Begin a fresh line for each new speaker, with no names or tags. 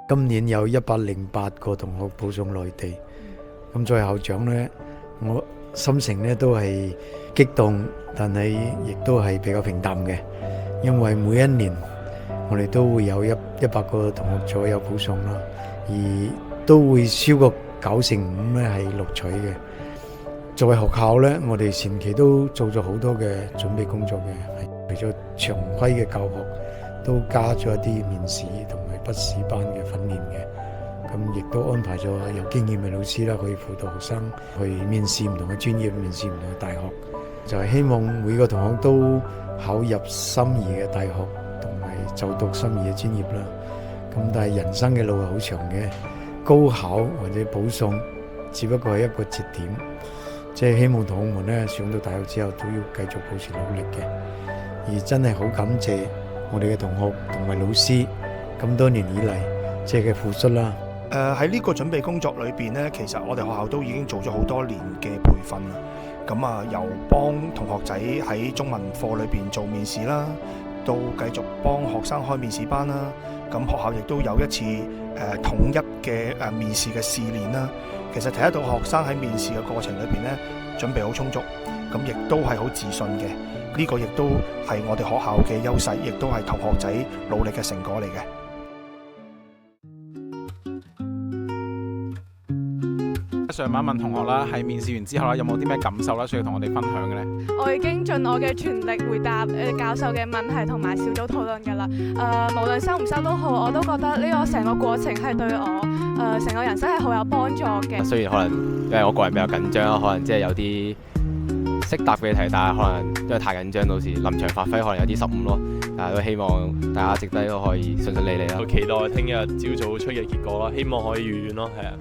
今年有108個同學報送內地，咁作為校長呢，我心情呢都係激動，但係亦都係比較平淡嘅，因為每一年我哋都會有100個同學左右報送啦，而都會超過95%呢係錄取嘅。作為學校呢，我哋前期都做咗好多嘅準備工作嘅，除咗常規嘅教學，都加咗一啲面試同埋筆試班嘅訓練嘅。咁亦都安排咗有經驗嘅老師啦，可以輔導學生去面試唔同嘅專業，面試唔同嘅大學，就係希望每個同學都考入心儀嘅大學，同埋就讀心儀嘅專業啦。咁但係人生嘅路係好長嘅，高考或者保送只不過係一個節點，即係希望同學們呢上到大學之後都要繼續保持努力嘅。而真係好感謝我哋嘅同學同埋老師咁多年以嚟即係嘅付出啦。
喺呢個準備工作裏邊呢，其實我哋學校都已經做咗好多年嘅培訓啦。咁啊，由幫同學仔喺中文課裏邊做面試啦，到繼續幫學生開面試班啦。咁學校亦都有一次統一嘅面試嘅試練啦。其實睇得到學生喺面試嘅過程裏邊呢，準備好充足，咁亦都係好自信嘅。呢個亦都係我哋學校嘅優勢，亦都係同學仔努力嘅成果嚟嘅。
上晚問同學啦，喺面試完之後啦，有冇啲咩感受啦，需要同我哋分享嘅呢？
我已經盡我嘅全力回答教授嘅問題同埋小組討論㗎啦。無論收唔收都好，我都覺得呢個成個過程係對我成個人生係好有幫助嘅。
雖然可能因為我個人比較緊張，可能即係有啲識答嘅題，但係可能因為太緊張，到時臨場發揮可能有啲失誤咯。但係都希望大家值得都可以順順利利啦。
期待聽日朝早出嘅結果啦，希望可以如願咯，係啊。